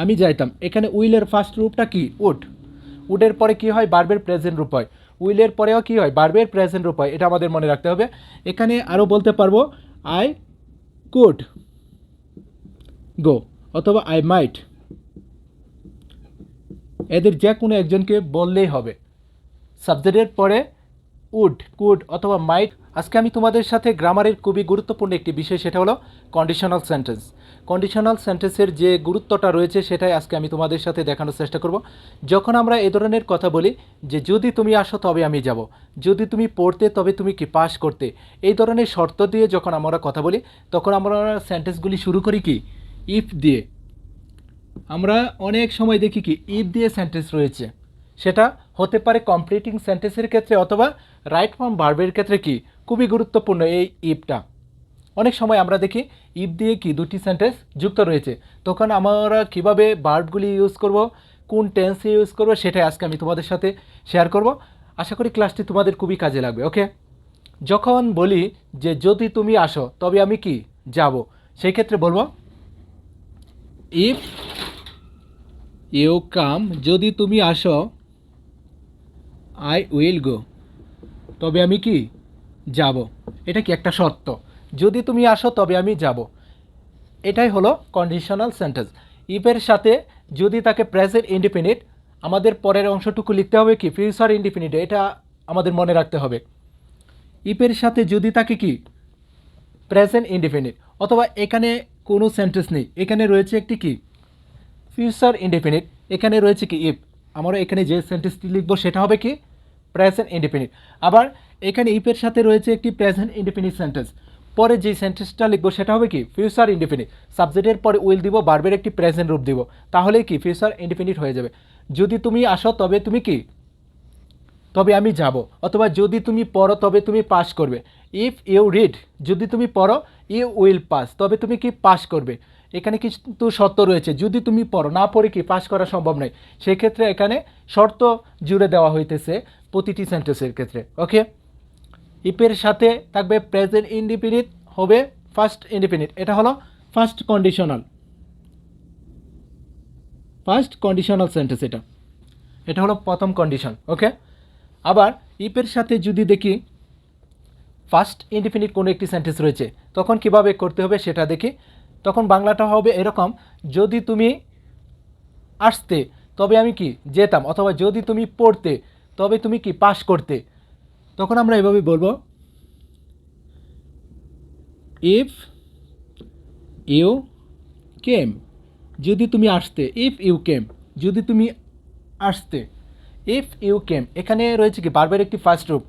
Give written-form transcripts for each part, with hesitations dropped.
আমি যাইতাম। এখানে উইলের ফার্স্ট রূপটা কি? উড। উডের পরে কি হয়? ভার্বের প্রেজেন্ট রূপ হয়। উইলের পরেও কি হয়? ভার্বের প্রেজেন্ট রূপ হয়। এটা আমাদের মনে রাখতে হবে। এখানে আরও বলতে পারবো আই কুড গো অথবা আই মাইট, এদের যে কোনো একজনকে বললেই হবে। সাবজেক্টের পরে উড, কুড অথবা মাইট। আজকে আমি তোমাদের সাথে গ্রামারের খুবই গুরুত্বপূর্ণ একটি বিষয়, সেটা হলো কন্ডিশনাল সেন্টেন্স। কন্ডিশনাল সেন্টেন্সের যে গুরুত্বটা রয়েছে সেটাই আজকে আমি তোমাদের সাথে দেখানোর চেষ্টা করব। যখন আমরা এই ধরনের কথা বলি যে যদি তুমি আসো তবে আমি যাব, যদি তুমি পড়তে তবে তুমি কি পাস করতে, এই ধরনের শর্ত দিয়ে যখন আমরা কথা বলি তখন আমরা সেন্টেন্সগুলি শুরু করি কি? ইফ দিয়ে। আমরা অনেক সময় দেখি কি ইফ দিয়ে সেন্টেন্স রয়েছে, সেটা হতে পারে কমপ্লিটিং সেন্টেন্সের ক্ষেত্রে অথবা রাইট ফর্ম ভার্বের ক্ষেত্রে কি খুবই গুরুত্বপূর্ণ এই ইফটা। অনেক সময় আমরা দেখি ইফ দিয়ে কি দুটি সেন্টেন্স যুক্ত রয়েছে, তখন আমরা কিভাবে ভার্বগুলি ইউজ করব, কোন টেন্সে ইউজ করব, সেটাই আজকে আমি তোমাদের সাথে শেয়ার করব। আশা করি ক্লাসটি তোমাদের খুবই কাজে লাগবে। ওকে, যখন বলি যে যদি তুমি আসো তবে আমি কি যাব, সেই ক্ষেত্রে বলবো ইফ ইউ কাম, যদি তুমি আসো আই উইল গো, তবে আমি কি যাব। এটা কি একটা শর্ত, যদি তুমি আসো তবে আমি যাব। এটাই হলো কন্ডিশনাল সেন্টেন্স। ইফের সাথে যদি তাকে প্রেজেন্ট ইনডিফিনিট, আমাদের পরের অংশটুকু লিখতে হবে কি ফিউচার ইনডিফিনিট, এটা আমাদের মনে রাখতে হবে। ইফের সাথে যদি তাকে কি প্রেজেন্ট ইনডিফিনিট, অথবা এখানে কোনো সেন্টেন্স নেই, এখানে রয়েছে একটি কি ফিউচার ইনডিফিনিট, এখানে রয়েছে কি ইফ, আমরা এখানে যে সেন্টেন্সটি লিখব সেটা হবে কি প্রেজেন্ট ইনডিফিনিট। আবার এখানে ইফের সাথে রয়েছে একটি প্রেজেন্ট ইনডিফিনিট সেন্টেন্স, পরে যে সেন্টেন্সটা লিখব সেটা হবে কি ফিউচার ইনডিফিনিট। সাবজেক্টের পরে উইল দিব, ভার্বের একটি প্রেজেন্ট রূপ দিব, তাহলে কি ফিউচার ইনডিফিনিট হয়ে যাবে। যদি তুমি আসো তবে তুমি কি, তবে আমি যাব, অথবা যদি তুমি পড়ো তবে তুমি পাস করবে। ইফ ইউ রিড, যদি তুমি পড়ো, ইউ উইল পাস, তবে তুমি কি পাস করবে। এখানে কিন্তু শর্ত রয়েছে, যদি তুমি পড়ো, না পড়ে কি পাস করা সম্ভব নয়। সেক্ষেত্রে এখানে শর্ত জুড়ে দেওয়া হইতেছে প্রতিটি সেন্টেন্সের ক্ষেত্রে। ওকে, ইফের সাথে থাকবে প্রেজেন্ট ইনডিফিনিট, হবে ফার্স্ট ইনডিফিনিট, এটা হলো ফার্স্ট কন্ডিশনাল সেন্টেন্স। এটা হলো প্রথম কন্ডিশন। ওকে, আবার ইফের সাথে যদি দেখি ফার্স্ট ইনডিফিনিট কোনো একটি সেন্টেন্স রয়েছে, তখন কিভাবে করতে হবে সেটা দেখি। তখন বাংলাটা হবে এরকম, যদি তুমি আসতে তবে আমি কি যেতাম, অথবা যদি তুমি পড়তে তবে তুমি কি পাস করতে। তখন আমরা এভাবে বলবো ইফ ইউ কেম, যদি তুমি আসতে, ইফ ইউ কেম, যদি তুমি আসতে, ইফ ইউ কেম। এখানে রয়েছে কি ভার্বের একটি ফার্স্ট রূপ,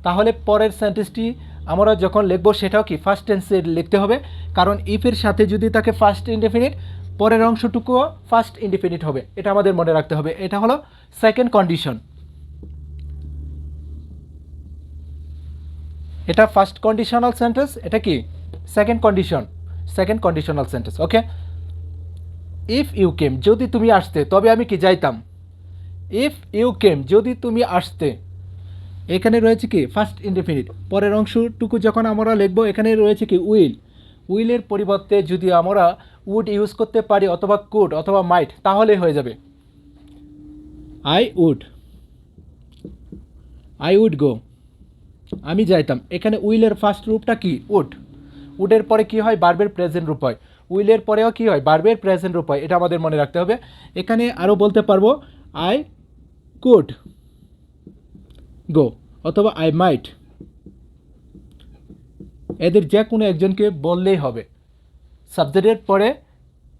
তাহলে পরের সেন্টেন্সটি আমরা যখন লিখবো সেটাও কি ফার্স্ট টেন্সে লিখতে হবে, কারণ ইফের সাথে যদি তাকে ফার্স্ট ইনডিফিনিট, পরের অংশটুকুও ফার্স্ট ইনডিফিনিট হবে, এটা আমাদের মনে রাখতে হবে। এটা হলো সেকেন্ড কন্ডিশন। এটা ফার্স্ট কন্ডিশনাল সেন্টেন্স, এটা কি second conditional sentence. Okay, if you came, যদি তুমি আসতে তবে আমি কি যাইতাম। ইফ ইউ কেম, যদি তুমি আসতে, এখানে রয়েছে কি ফার্স্ট ইনডিফিনিট, পরের অংশটুকু যখন আমরা লিখবো এখানে রয়েছে কি উইল। উইলের পরিবর্তে যদি আমরা উড ইউজ করতে পারি, অথবা কুড অথবা মাইট, তাহলে হয়ে যাবে আই উড গো, আমি যাইতাম। এখানে উইলের ফার্স্ট রূপটা কি উড। উডের পরে কি হয়? ভার্বের প্রেজেন্ট রূপ হয়। উইলের পরেও কি হয়? ভার্বের প্রেজেন্ট রূপ হয়। এটা আমাদের মনে রাখতে হবে। এখানে আরও বলতে পারবো আই কুড গো অথবা আই মাইট, এদের যে কোনো একজনকে বললেই হবে। সাবজেক্টের পরে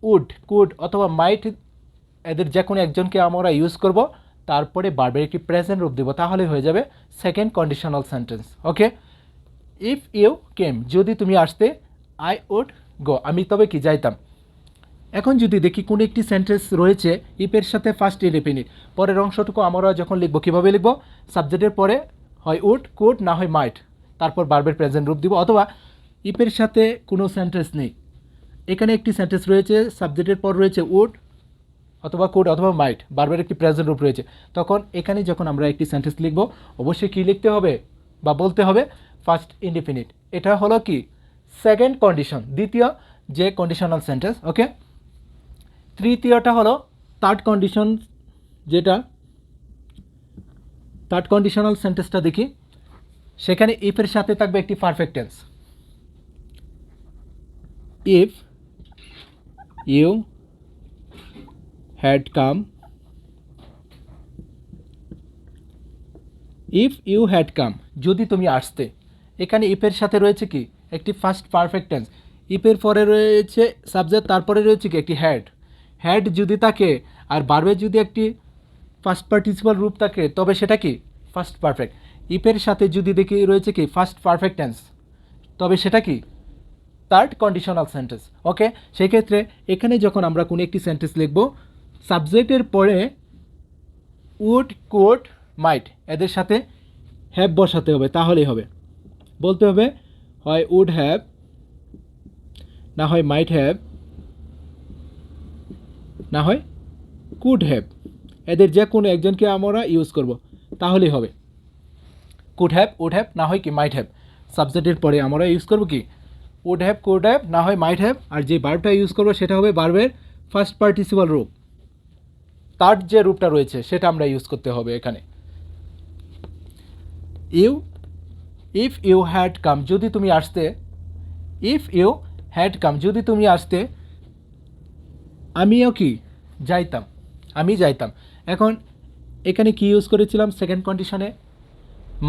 উড, কুড অথবা মাইট, এদের যে কোনো একজনকে আমরা ইউজ করব, তারপরে ভার্বের একটি প্রেজেন্ট রূপ দেব, তাহলে হয়ে যাবে second conditional sentence. Okay, if you came, যদি তুমি আসতে, আই উড গো, আমি তবে কি যাইতাম। এখন যদি দেখি কোনো একটি সেন্টেন্স রয়েছে ইফের সাথে ফার্স্ট ইনডিফিনিট, পরের অংশটুকু আমরা যখন লিখবো কীভাবে লিখবো? সাবজেক্টের পরে হয় উড, কুড, না হয় মাইট, তারপর ভার্বের প্রেজেন্ট রূপ দিব। অথবা ইফের সাথে কোনো সেন্টেন্স নেই, এখানে একটি সেন্টেন্স রয়েছে, সাবজেক্টের পর রয়েছে উড অথবা কুড অথবা মাইট, ভার্বের একটি প্রেজেন্ট রূপ রয়েছে, তখন এখানে যখন আমরা একটি সেন্টেন্স লিখব অবশ্যই কী লিখতে হবে বা বলতে হবে? First indefinite. এটা হলো কি সেকেন্ড কন্ডিশন, দ্বিতীয় যে কন্ডিশনাল সেন্টেন্স। ওকে, তৃতীয়টা হলো থার্ড কন্ডিশন, যেটা থার্ড কন্ডিশনাল সেন্টেন্সটা দেখি। সেখানে ইফের সাথে থাকবে একটি perfect tense. If you had come, if you had come, যদি তুমি আসতে। এখানে ইফের সাথে রয়েছে কি একটি ফার্স্ট পারফেক্ট টেন্স, ইফের পরে রয়েছে সাবজেক্ট, তারপরে রয়েছে কি একটি হ্যাড। হ্যাড যদি থাকে আর ভার্বের যদি একটি ফার্স্ট পার্টিসিপাল রূপ থাকে তবে সেটা কি ফার্স্ট পারফেক্ট। ইফের সাথে যদি দেখি রয়েছে কি ফার্স্ট পারফেক্ট টেন্স, তবে সেটা কি থার্ড কন্ডিশনাল সেন্টেন্স। ওকে, সেক্ষেত্রে এখানে যখন আমরা কোনো একটি সেন্টেন্স লিখব, সাবজেক্টের পরে উড, কুড, মাইট এদের সাথে হ্যাভ বসাতে হবে, তাহলেই হবে। বলতে হবে হয় উড হ্যাভ, না হয় মাইট হ্যাভ, না হয় কুড হ্যাভ, এদের যে কোনো একজনকে আমরা ইউজ করব, তাহলেই হবে। কুড হ্যাভ, উড হ্যাভ, না হয় কি মাইট হ্যাভ। সাবজেক্টের পরে আমরা ইউজ করব কি উড হ্যাভ, কুড হ্যাভ, না হয় মাইট হ্যাভ। আর যে ভার্বটা ইউজ করবো সেটা হবে ভার্বের ফার্স্ট পার্টিসিপাল রূপ, তার যে রূপটা রয়েছে সেটা আমরা ইউজ করতে হবে এখানে। ইফ ইউ হ্যাড কাম, যদি তুমি আসতে। ইফ ইউ হ্যাড কাম, যদি তুমি আসতে, আমিও কি যাইতাম, আমি যাইতাম। এখন এখানে কি ইউজ করেছিলাম সেকেন্ড কন্ডিশনে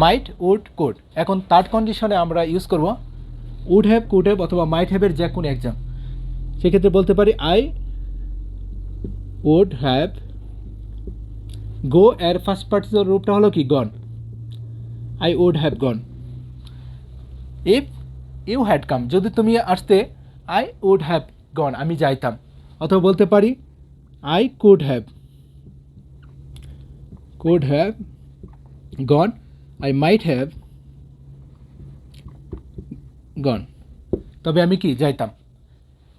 মাইট, উড, কুড। এখন থার্ড কন্ডিশনে আমরা ইউজ করব উড হ্যাভ, কুড হ্যাভ অথবা মাইট হ্যাভের যে কোনো একজন। সেক্ষেত্রে বলতে পারি আই উড হ্যাভ গো, এর ফার্স্ট পার্টিসিপাল রূপটা হলো কি gone, I would have gone. If you had come, যদি তুমি আসতে, আই উড হ্যাভ গন, আমি যাইতাম। অথবা বলতে পারি I could have gone, I might have gone, তবে আমি কি যাইতাম।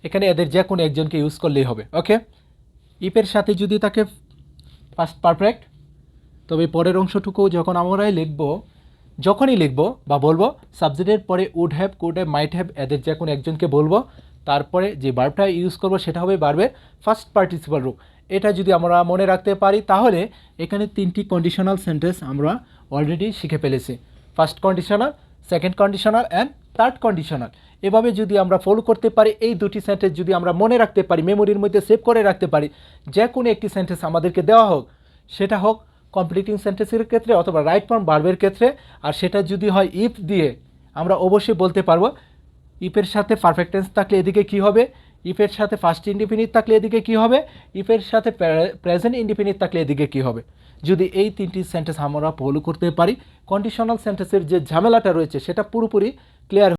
এখানে এদের যে কোনো একজনকে ইউজ করলেই হবে। ওকে, ইফের সাথে যদি থাকে ফার্স্ট পারফেক্ট, তবে পরের অংশটুকু যখন আমরাই যখনই লিখব বা বলবো, সাবজেক্টের পরে would have, could have, might have এদের যে কোনো একজনকে বলবো, তারপরে যে ভার্বটা ইউজ করব সেটা হবে ভার্বের ফার্স্ট পার্টিসিপাল রূপ। এটা যদি আমরা মনে রাখতে পারি তাহলে এখানে তিনটি কন্ডিশনাল সেন্টেন্স আমরা অলরেডি শিখে ফেলেছি। First conditional, second conditional and third conditional. এভাবে যদি আমরা ফলো করতে পারি, এই দুটি সেন্টেন্স যদি আমরা মনে রাখতে পারি, মেমোরির মধ্যে সেভ করে রাখতে পারি, যে কোনো একটি সেন্টেন্স আমাদেরকে দেওয়া হোক, সেটা হোক কমপ্লিটিং সেন্টেন্সের ক্ষেত্রে অথবা রাইট ফর্ম ভার্বের ক্ষেত্রে, আর সেটা যদি হয় ইফ দিয়ে, আমরা অবশ্যই বলতে পারবো ইফের সাথে পারফেক্ট টেন্স থাকলে এদিকে কি হবে, ইফের সাথে ফার্স্ট ইনডিফিনিট থাকলে এদিকে কি হবে, ইফের সাথে প্রেজেন্ট ইনডিফিনিট থাকলে এদিকে কি হবে। যদি এই তিনটি সেন্টেন্স আমরা ফলো করতে পারি, কন্ডিশনাল সেন্টেন্সের যে ঝামেলাটা রয়েছে সেটা পুরোপুরি ক্লিয়ার